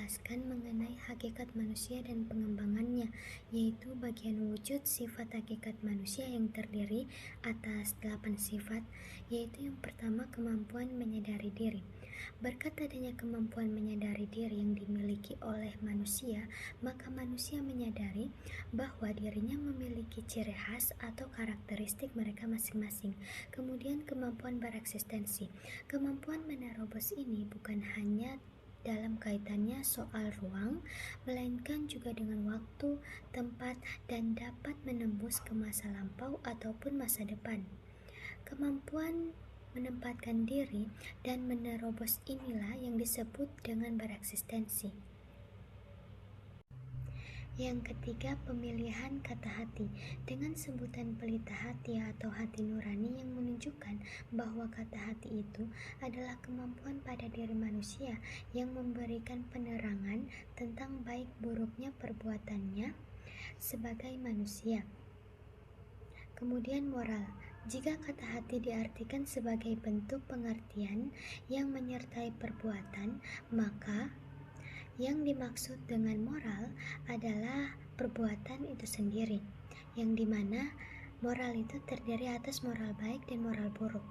menjelaskan mengenai hakikat manusia dan pengembangannya, yaitu bagian wujud sifat hakikat manusia yang terdiri atas 8 sifat, yaitu yang pertama kemampuan menyadari diri. Berkat adanya kemampuan menyadari diri yang dimiliki oleh manusia, maka manusia menyadari bahwa dirinya memiliki ciri khas atau karakteristik mereka masing-masing. Kemudian kemampuan bereksistensi. Kemampuan menerobos ini bukan hanya dalam kaitannya soal ruang, melainkan juga dengan waktu, tempat, dan dapat menembus ke masa lampau ataupun masa depan. Kemampuan menempatkan diri dan menerobos inilah yang disebut dengan bereksistensi. Yang ketiga, pemilihan kata hati dengan sebutan pelita hati atau hati nurani yang menunjukkan bahwa kata hati itu adalah kemampuan pada diri manusia yang memberikan penerangan tentang baik buruknya perbuatannya sebagai manusia. Kemudian moral. Jika kata hati diartikan sebagai bentuk pengertian yang menyertai perbuatan, maka yang dimaksud dengan moral adalah perbuatan itu sendiri, yang dimana moral itu terdiri atas moral baik dan moral buruk.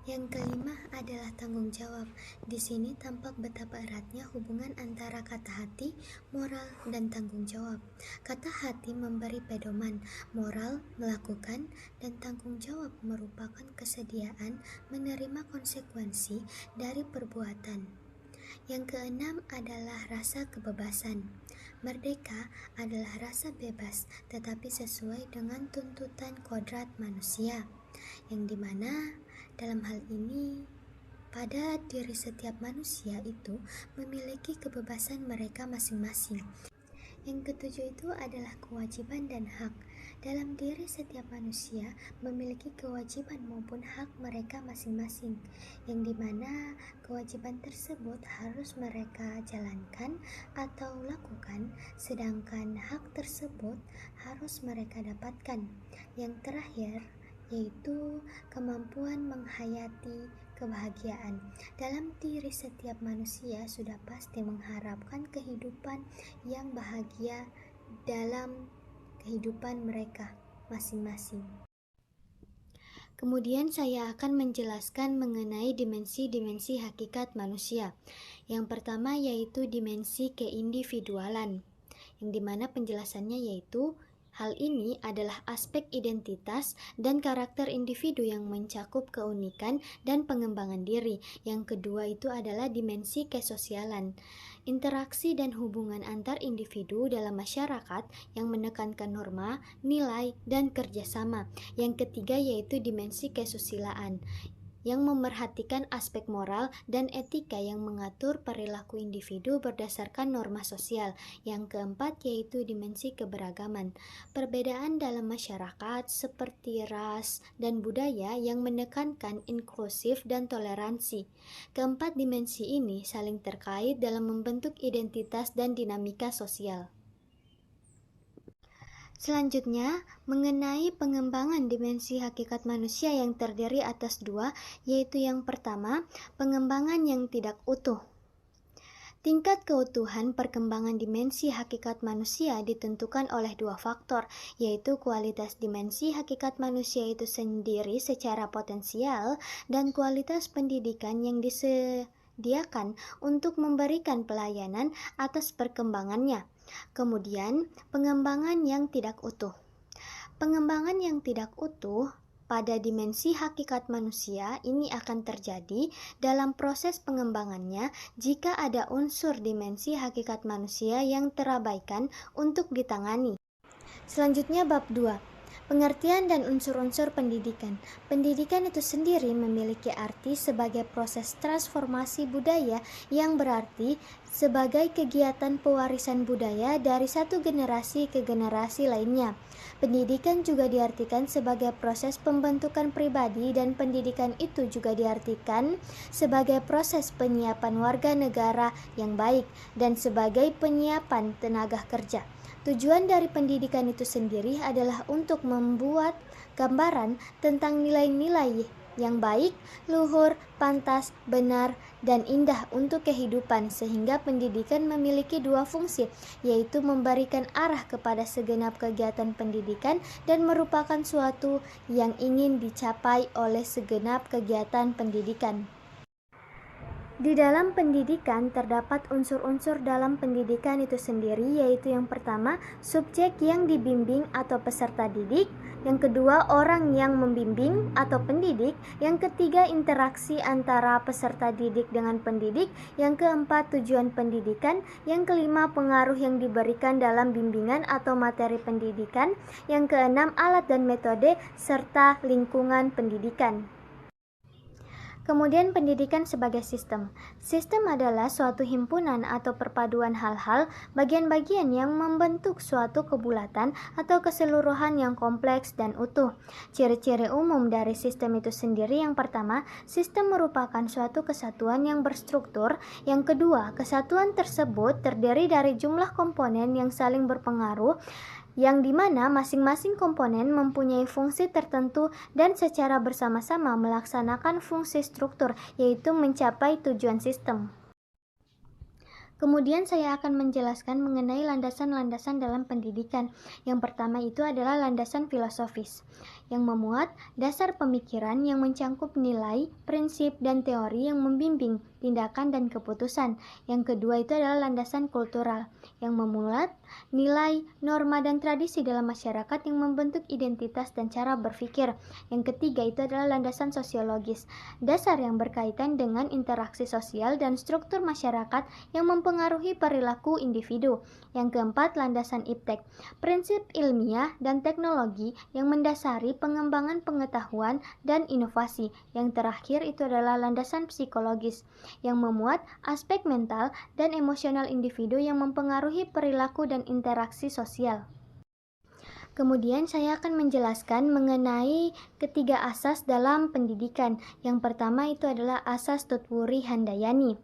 Yang kelima adalah tanggung jawab. Di sini tampak betapa eratnya hubungan antara kata hati, moral, dan tanggung jawab. Kata hati memberi pedoman, moral melakukan, dan tanggung jawab merupakan kesediaan menerima konsekuensi dari perbuatan. Yang keenam adalah rasa kebebasan. Merdeka adalah rasa bebas, tetapi sesuai dengan tuntutan kodrat manusia, yang dimana dalam hal ini pada diri setiap manusia itu memiliki kebebasan mereka masing-masing. Yang ketujuh itu adalah kewajiban dan hak. Dalam diri setiap manusia memiliki kewajiban maupun hak mereka masing-masing, yang dimana kewajiban tersebut harus mereka jalankan atau lakukan, sedangkan hak tersebut harus mereka dapatkan. Yang terakhir yaitu kemampuan menghayati kebahagiaan. Dalam diri setiap manusia sudah pasti mengharapkan kehidupan yang bahagia dalam kehidupan mereka masing-masing. Kemudian saya akan menjelaskan mengenai dimensi-dimensi hakikat manusia. Yang pertama yaitu dimensi keindividualan, yang dimana penjelasannya yaitu hal ini adalah aspek identitas dan karakter individu yang mencakup keunikan dan pengembangan diri. Yang kedua itu adalah dimensi kesosialan, interaksi dan hubungan antar individu dalam masyarakat yang menekankan norma, nilai, dan kerjasama. Yang ketiga yaitu dimensi kesusilaan, yang memerhatikan aspek moral dan etika yang mengatur perilaku individu berdasarkan norma sosial. Yang keempat yaitu dimensi keberagaman, perbedaan dalam masyarakat seperti ras dan budaya yang menekankan inklusif dan toleransi. Keempat dimensi ini saling terkait dalam membentuk identitas dan dinamika sosial. Selanjutnya, mengenai pengembangan dimensi hakikat manusia yang terdiri atas dua, yaitu yang pertama, pengembangan yang tidak utuh. Tingkat keutuhan perkembangan dimensi hakikat manusia ditentukan oleh dua faktor, yaitu kualitas dimensi hakikat manusia itu sendiri secara potensial dan kualitas pendidikan yang disediakan untuk memberikan pelayanan atas perkembangannya. Kemudian, pengembangan yang tidak utuh. Pengembangan yang tidak utuh pada dimensi hakikat manusia ini akan terjadi dalam proses pengembangannya jika ada unsur dimensi hakikat manusia yang terabaikan untuk ditangani. Selanjutnya bab 2. Pengertian dan unsur-unsur pendidikan. Pendidikan itu sendiri memiliki arti sebagai proses transformasi budaya yang berarti sebagai kegiatan pewarisan budaya dari satu generasi ke generasi lainnya. Pendidikan juga diartikan sebagai proses pembentukan pribadi dan pendidikan itu juga diartikan sebagai proses penyiapan warga negara yang baik dan sebagai penyiapan tenaga kerja. Tujuan dari pendidikan itu sendiri adalah untuk membuat gambaran tentang nilai-nilai yang baik, luhur, pantas, benar, dan indah untuk kehidupan, sehingga pendidikan memiliki dua fungsi, yaitu memberikan arah kepada segenap kegiatan pendidikan dan merupakan suatu yang ingin dicapai oleh segenap kegiatan pendidikan. Di dalam pendidikan terdapat unsur-unsur dalam pendidikan itu sendiri, yaitu yang pertama, subjek yang dibimbing atau peserta didik, yang kedua, orang yang membimbing atau pendidik, yang ketiga, interaksi antara peserta didik dengan pendidik, yang keempat, tujuan pendidikan, yang kelima, pengaruh yang diberikan dalam bimbingan atau materi pendidikan, yang keenam, alat dan metode, serta lingkungan pendidikan. Kemudian pendidikan sebagai sistem. Sistem adalah suatu himpunan atau perpaduan hal-hal, bagian-bagian yang membentuk suatu kebulatan atau keseluruhan yang kompleks dan utuh. Ciri-ciri umum dari sistem itu sendiri, yang pertama, sistem merupakan suatu kesatuan yang berstruktur. Yang kedua, kesatuan tersebut terdiri dari jumlah komponen yang saling berpengaruh, yang dimana masing-masing komponen mempunyai fungsi tertentu dan secara bersama-sama melaksanakan fungsi struktur, yaitu mencapai tujuan sistem. Kemudian saya akan menjelaskan mengenai landasan-landasan dalam pendidikan. Yang pertama itu adalah landasan filosofis, yang memuat dasar pemikiran yang mencangkup nilai, prinsip, dan teori yang membimbing tindakan dan keputusan. Yang kedua itu adalah landasan kultural, yang memuat nilai, norma, dan tradisi dalam masyarakat yang membentuk identitas dan cara berpikir. Yang ketiga itu adalah landasan sosiologis, dasar yang berkaitan dengan interaksi sosial dan struktur masyarakat yang mempengaruhi perilaku individu. Yang keempat, landasan iptek, prinsip ilmiah dan teknologi yang mendasari pengembangan pengetahuan dan inovasi. Yang terakhir itu adalah landasan psikologis, yang memuat aspek mental dan emosional individu yang mempengaruhi perilaku dan interaksi sosial. Kemudian saya akan menjelaskan mengenai ketiga asas dalam pendidikan. Yang pertama itu adalah asas Tutwuri Handayani.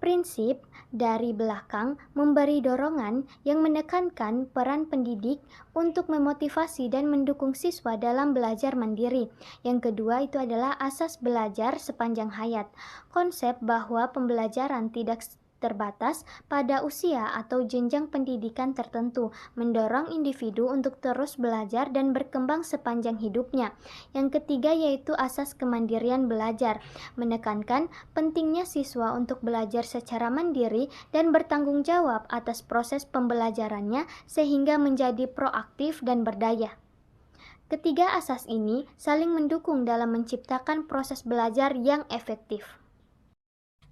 Prinsip dari belakang memberi dorongan yang menekankan peran pendidik untuk memotivasi dan mendukung siswa dalam belajar mandiri. Yang kedua itu adalah asas belajar sepanjang hayat. Konsep bahwa pembelajaran tidak terbatas pada usia atau jenjang pendidikan tertentu, mendorong individu untuk terus belajar dan berkembang sepanjang hidupnya. Yang ketiga yaitu asas kemandirian belajar, menekankan pentingnya siswa untuk belajar secara mandiri dan bertanggung jawab atas proses pembelajarannya sehingga menjadi proaktif dan berdaya. Ketiga asas ini saling mendukung dalam menciptakan proses belajar yang efektif.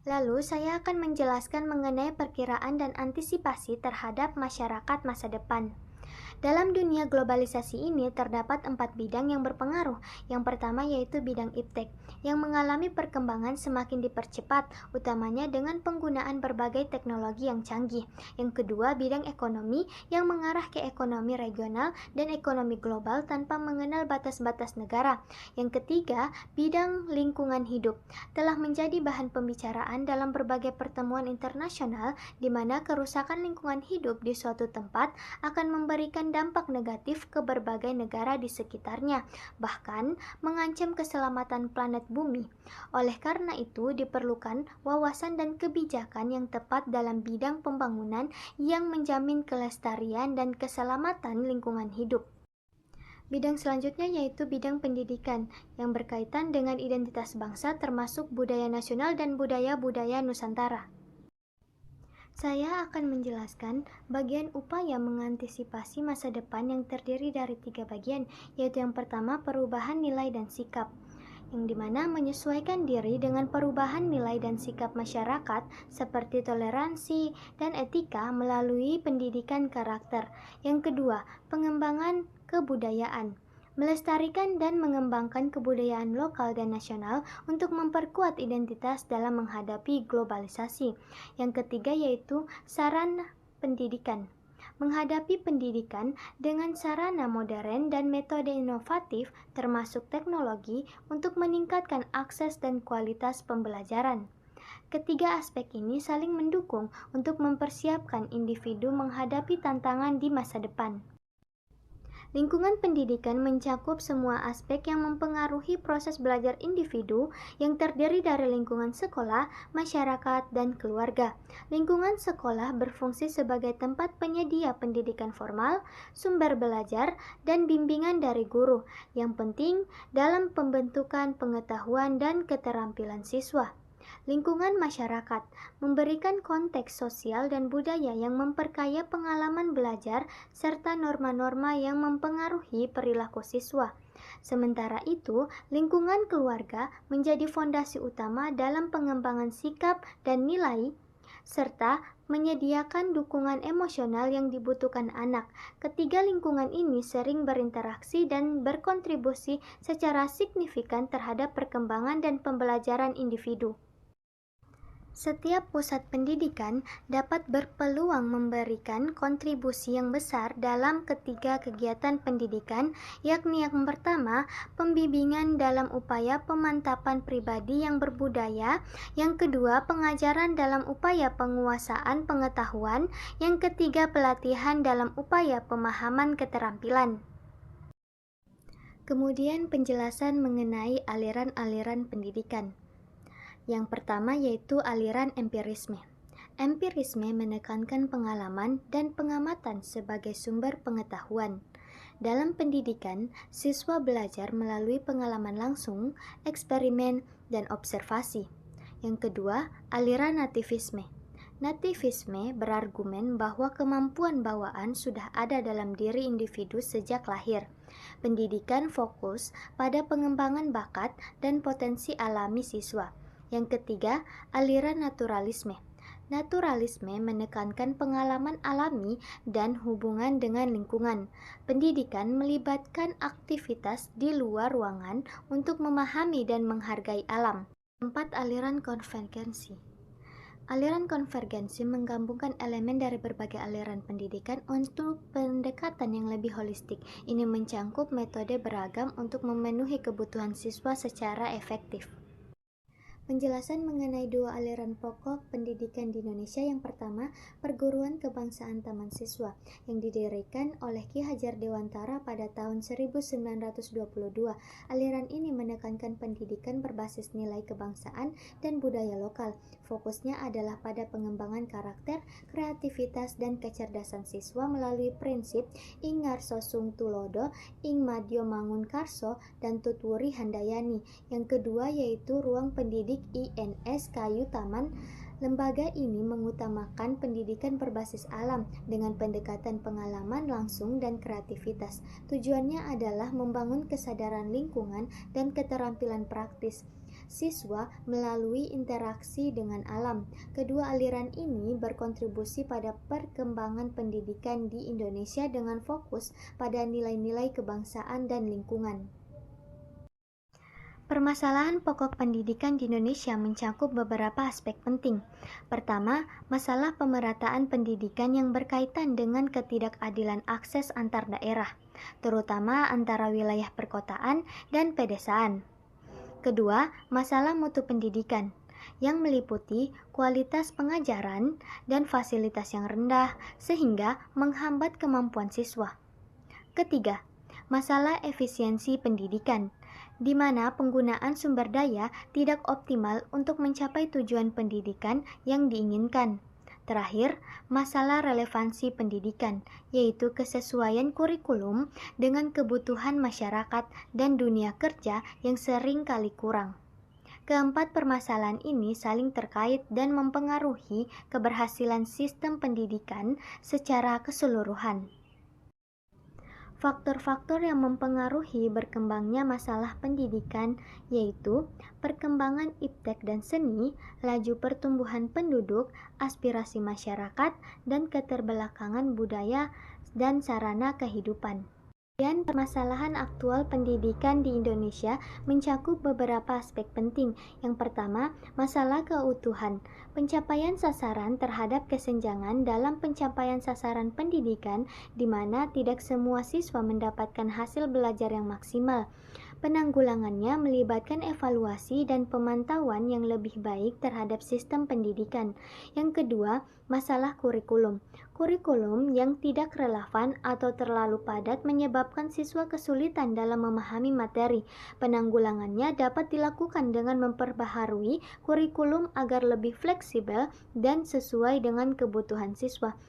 Lalu, saya akan menjelaskan mengenai perkiraan dan antisipasi terhadap masyarakat masa depan. Dalam dunia globalisasi ini terdapat 4 bidang yang berpengaruh. Yang pertama yaitu bidang iptek, yang mengalami perkembangan semakin dipercepat, utamanya dengan penggunaan berbagai teknologi yang canggih. Yang kedua, bidang ekonomi, yang mengarah ke ekonomi regional dan ekonomi global tanpa mengenal batas-batas negara. Yang ketiga, bidang lingkungan hidup, telah menjadi bahan pembicaraan dalam berbagai pertemuan internasional, di mana kerusakan lingkungan hidup di suatu tempat akan memberikan dampak negatif ke berbagai negara di sekitarnya, bahkan mengancam keselamatan planet bumi. Oleh karena itu, diperlukan wawasan dan kebijakan yang tepat dalam bidang pembangunan yang menjamin kelestarian dan keselamatan lingkungan hidup. Bidang selanjutnya yaitu bidang pendidikan, yang berkaitan dengan identitas bangsa termasuk budaya nasional dan budaya-budaya Nusantara. Saya akan menjelaskan bagian upaya mengantisipasi masa depan yang terdiri dari 3 bagian, yaitu yang pertama perubahan nilai dan sikap, yang dimana menyesuaikan diri dengan perubahan nilai dan sikap masyarakat seperti toleransi dan etika melalui pendidikan karakter. Yang kedua, pengembangan kebudayaan, melestarikan dan mengembangkan kebudayaan lokal dan nasional untuk memperkuat identitas dalam menghadapi globalisasi. Yang ketiga yaitu sarana pendidikan, menghadapi pendidikan dengan sarana modern dan metode inovatif termasuk teknologi untuk meningkatkan akses dan kualitas pembelajaran. Ketiga aspek ini saling mendukung untuk mempersiapkan individu menghadapi tantangan di masa depan. Lingkungan pendidikan mencakup semua aspek yang mempengaruhi proses belajar individu yang terdiri dari lingkungan sekolah, masyarakat, dan keluarga. Lingkungan sekolah berfungsi sebagai tempat penyedia pendidikan formal, sumber belajar, dan bimbingan dari guru yang penting dalam pembentukan pengetahuan dan keterampilan siswa. Lingkungan masyarakat memberikan konteks sosial dan budaya yang memperkaya pengalaman belajar serta norma-norma yang mempengaruhi perilaku siswa. Sementara itu, lingkungan keluarga menjadi fondasi utama dalam pengembangan sikap dan nilai serta menyediakan dukungan emosional yang dibutuhkan anak. Ketiga lingkungan ini sering berinteraksi dan berkontribusi secara signifikan terhadap perkembangan dan pembelajaran individu. Setiap pusat pendidikan dapat berpeluang memberikan kontribusi yang besar dalam ketiga kegiatan pendidikan, yakni yang pertama, pembimbingan dalam upaya pemantapan pribadi yang berbudaya, yang kedua, pengajaran dalam upaya penguasaan pengetahuan, yang ketiga, pelatihan dalam upaya pemahaman keterampilan. Kemudian penjelasan mengenai aliran-aliran pendidikan. Yang pertama yaitu aliran empirisme. Empirisme menekankan pengalaman dan pengamatan sebagai sumber pengetahuan. Dalam pendidikan, siswa belajar melalui pengalaman langsung, eksperimen, dan observasi. Yang kedua, aliran nativisme. Nativisme berargumen bahwa kemampuan bawaan sudah ada dalam diri individu sejak lahir. Pendidikan fokus pada pengembangan bakat dan potensi alami siswa. Yang ketiga, aliran naturalisme. Naturalisme menekankan pengalaman alami dan hubungan dengan lingkungan. Pendidikan melibatkan aktivitas di luar ruangan untuk memahami dan menghargai alam. 4. Aliran konvergensi. Aliran konvergensi menggabungkan elemen dari berbagai aliran pendidikan untuk pendekatan yang lebih holistik. Ini mencakup metode beragam untuk memenuhi kebutuhan siswa secara efektif. Penjelasan mengenai dua aliran pokok pendidikan di Indonesia. Yang pertama, Perguruan Kebangsaan Taman Siswa yang didirikan oleh Ki Hajar Dewantara pada tahun 1922. Aliran ini menekankan pendidikan berbasis nilai kebangsaan dan budaya lokal. Fokusnya adalah pada pengembangan karakter, kreativitas, dan kecerdasan siswa melalui prinsip ing ngarso sung tulodo, ing madya mangun karso, dan tutwuri handayani. Yang kedua yaitu Ruang Pendidik INS Kayu Taman. Lembaga ini mengutamakan pendidikan berbasis alam dengan pendekatan pengalaman langsung dan kreativitas. Tujuannya adalah membangun kesadaran lingkungan dan keterampilan praktis siswa melalui interaksi dengan alam. Kedua aliran ini berkontribusi pada perkembangan pendidikan di Indonesia dengan fokus pada nilai-nilai kebangsaan dan lingkungan. Permasalahan pokok pendidikan di Indonesia mencakup beberapa aspek penting. Pertama, masalah pemerataan pendidikan yang berkaitan dengan ketidakadilan akses antar daerah, terutama antara wilayah perkotaan dan pedesaan. Kedua, masalah mutu pendidikan yang meliputi kualitas pengajaran dan fasilitas yang rendah sehingga menghambat kemampuan siswa. Ketiga, masalah efisiensi pendidikan, di mana penggunaan sumber daya tidak optimal untuk mencapai tujuan pendidikan yang diinginkan. Terakhir, masalah relevansi pendidikan, yaitu kesesuaian kurikulum dengan kebutuhan masyarakat dan dunia kerja yang sering kali kurang. Keempat permasalahan ini saling terkait dan mempengaruhi keberhasilan sistem pendidikan secara keseluruhan. Faktor-faktor yang mempengaruhi berkembangnya masalah pendidikan yaitu perkembangan iptek dan seni, laju pertumbuhan penduduk, aspirasi masyarakat, dan keterbelakangan budaya dan sarana kehidupan. Dan permasalahan aktual pendidikan di Indonesia mencakup beberapa aspek penting. Yang pertama, masalah keutuhan. Pencapaian sasaran terhadap kesenjangan dalam pencapaian sasaran pendidikan di mana tidak semua siswa mendapatkan hasil belajar yang maksimal. Penanggulangannya melibatkan evaluasi dan pemantauan yang lebih baik terhadap sistem pendidikan. Yang kedua, masalah kurikulum. Kurikulum yang tidak relevan atau terlalu padat menyebabkan siswa kesulitan dalam memahami materi. Penanggulangannya dapat dilakukan dengan memperbaharui kurikulum agar lebih fleksibel dan sesuai dengan kebutuhan siswa.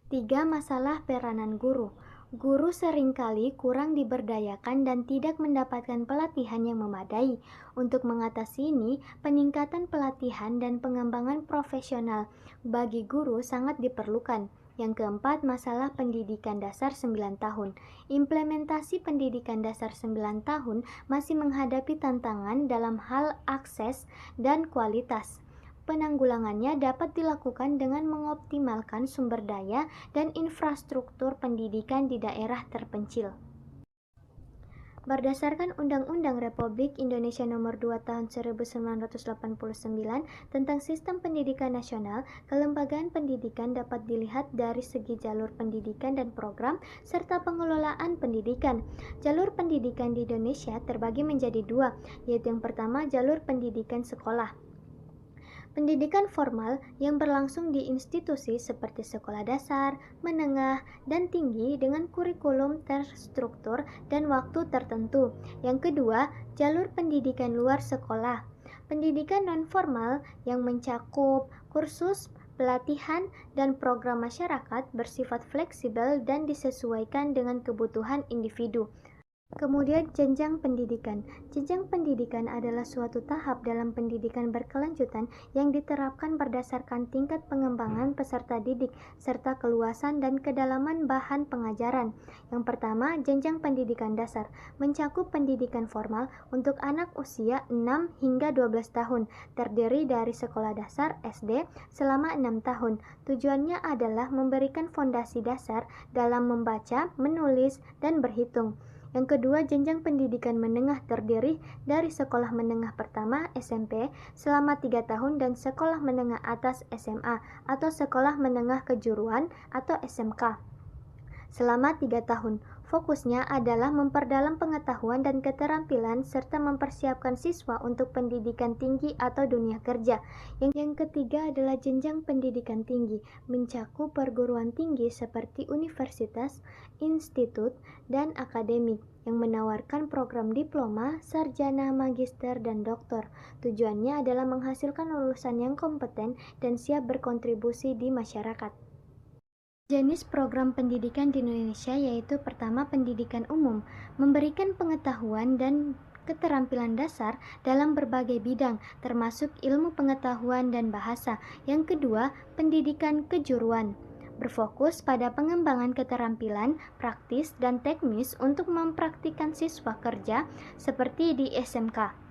Tiga, masalah peranan guru. Guru seringkali kurang diberdayakan dan tidak mendapatkan pelatihan yang memadai. Untuk mengatasi ini, peningkatan pelatihan dan pengembangan profesional bagi guru sangat diperlukan. Yang keempat, masalah pendidikan dasar 9 tahun. Implementasi pendidikan dasar 9 tahun masih menghadapi tantangan dalam hal akses dan kualitas. Penanggulangannya dapat dilakukan dengan mengoptimalkan sumber daya dan infrastruktur pendidikan di daerah terpencil. Berdasarkan Undang-Undang Republik Indonesia Nomor 2 Tahun 1989 tentang Sistem Pendidikan Nasional, kelembagaan pendidikan dapat dilihat dari segi jalur pendidikan dan program serta pengelolaan pendidikan. Jalur pendidikan di Indonesia terbagi menjadi dua, yaitu yang pertama jalur pendidikan sekolah. Pendidikan formal yang berlangsung di institusi seperti sekolah dasar, menengah, dan tinggi dengan kurikulum terstruktur dan waktu tertentu. Yang kedua, jalur pendidikan luar sekolah. Pendidikan non-formal yang mencakup kursus, pelatihan, dan program masyarakat bersifat fleksibel dan disesuaikan dengan kebutuhan individu. Kemudian jenjang pendidikan. Jenjang pendidikan adalah suatu tahap dalam pendidikan berkelanjutan yang diterapkan berdasarkan tingkat pengembangan peserta didik serta keluasan dan kedalaman bahan pengajaran. Yang pertama, jenjang pendidikan dasar mencakup pendidikan formal untuk anak usia 6 hingga 12 tahun, terdiri dari sekolah dasar SD selama 6 tahun. Tujuannya adalah memberikan fondasi dasar dalam membaca, menulis, dan berhitung. Yang kedua, jenjang pendidikan menengah terdiri dari sekolah menengah pertama SMP selama 3 tahun dan sekolah menengah atas SMA atau sekolah menengah kejuruan atau SMK selama 3 tahun. Fokusnya adalah memperdalam pengetahuan dan keterampilan serta mempersiapkan siswa untuk pendidikan tinggi atau dunia kerja. Yang ketiga adalah jenjang pendidikan tinggi, mencakup perguruan tinggi seperti universitas, institut, dan akademik yang menawarkan program diploma, sarjana, magister, dan doktor. Tujuannya adalah menghasilkan lulusan yang kompeten dan siap berkontribusi di masyarakat. Jenis program pendidikan di Indonesia yaitu pertama, pendidikan umum, memberikan pengetahuan dan keterampilan dasar dalam berbagai bidang, termasuk ilmu pengetahuan dan bahasa. Yang kedua, pendidikan kejuruan, berfokus pada pengembangan keterampilan praktis dan teknis untuk mempraktikkan siswa kerja seperti di SMK.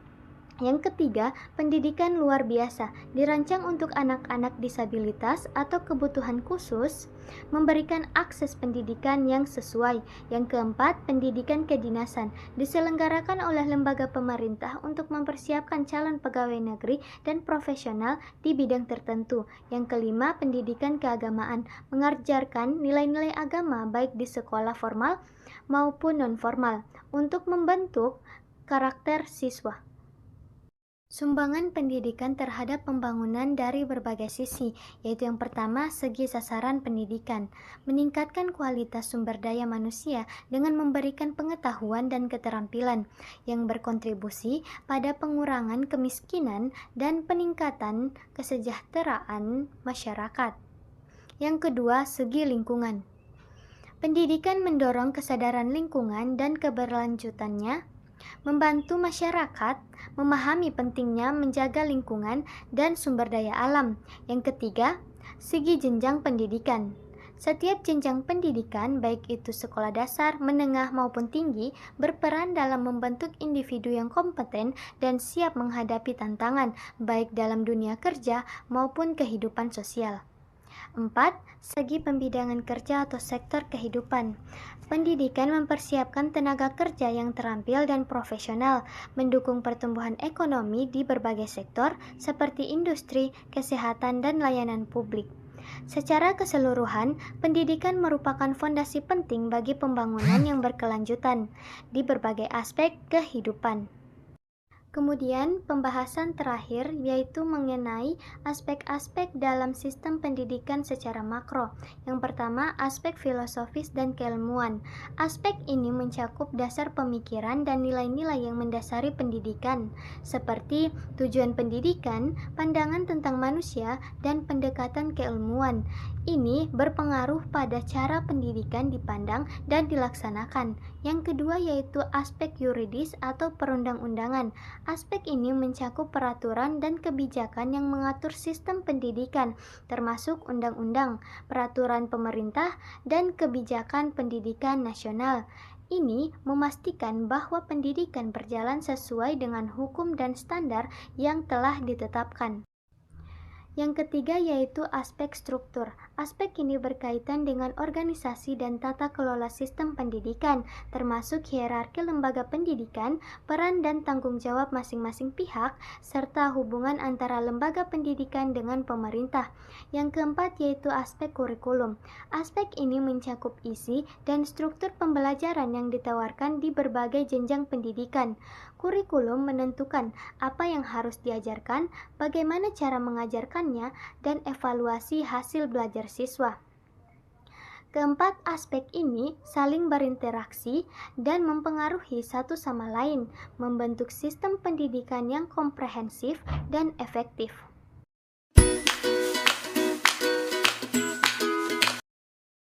Yang ketiga, pendidikan luar biasa, dirancang untuk anak-anak disabilitas atau kebutuhan khusus, memberikan akses pendidikan yang sesuai. Yang keempat, pendidikan kedinasan, diselenggarakan oleh lembaga pemerintah untuk mempersiapkan calon pegawai negeri dan profesional di bidang tertentu. Yang kelima, pendidikan keagamaan, mengajarkan nilai-nilai agama baik di sekolah formal maupun non-formal untuk membentuk karakter siswa. Sumbangan pendidikan terhadap pembangunan dari berbagai sisi, yaitu yang pertama, segi sasaran pendidikan, meningkatkan kualitas sumber daya manusia dengan memberikan pengetahuan dan keterampilan yang berkontribusi pada pengurangan kemiskinan dan peningkatan kesejahteraan masyarakat. Yang kedua, segi lingkungan. Pendidikan mendorong kesadaran lingkungan dan keberlanjutannya, membantu masyarakat memahami pentingnya menjaga lingkungan dan sumber daya alam. Yang ketiga, segi jenjang pendidikan. Setiap jenjang pendidikan, baik itu sekolah dasar, menengah maupun tinggi, berperan dalam membentuk individu yang kompeten dan siap menghadapi tantangan, baik dalam dunia kerja maupun kehidupan sosial. 4. Segi pembidangan kerja atau sektor kehidupan. Pendidikan mempersiapkan tenaga kerja yang terampil dan profesional, mendukung pertumbuhan ekonomi di berbagai sektor seperti industri, kesehatan, dan layanan publik. Secara keseluruhan, pendidikan merupakan fondasi penting bagi pembangunan yang berkelanjutan di berbagai aspek kehidupan. Kemudian, pembahasan terakhir yaitu mengenai aspek-aspek dalam sistem pendidikan secara makro. Yang pertama, aspek filosofis dan keilmuan. Aspek ini mencakup dasar pemikiran dan nilai-nilai yang mendasari pendidikan, seperti tujuan pendidikan, pandangan tentang manusia, dan pendekatan keilmuan. Ini berpengaruh pada cara pendidikan dipandang dan dilaksanakan. Yang kedua yaitu aspek yuridis atau perundang-undangan. Aspek ini mencakup peraturan dan kebijakan yang mengatur sistem pendidikan, termasuk undang-undang, peraturan pemerintah, dan kebijakan pendidikan nasional. Ini memastikan bahwa pendidikan berjalan sesuai dengan hukum dan standar yang telah ditetapkan. Yang ketiga yaitu aspek struktur. Aspek ini berkaitan dengan organisasi dan tata kelola sistem pendidikan, termasuk hierarki lembaga pendidikan, peran dan tanggung jawab masing-masing pihak, serta hubungan antara lembaga pendidikan dengan pemerintah. Yang keempat yaitu aspek kurikulum. Aspek ini mencakup isi dan struktur pembelajaran yang ditawarkan di berbagai jenjang pendidikan. Kurikulum menentukan apa yang harus diajarkan, bagaimana cara mengajarkannya, dan evaluasi hasil belajar siswa. Keempat aspek ini saling berinteraksi dan mempengaruhi satu sama lain, membentuk sistem pendidikan yang komprehensif dan efektif.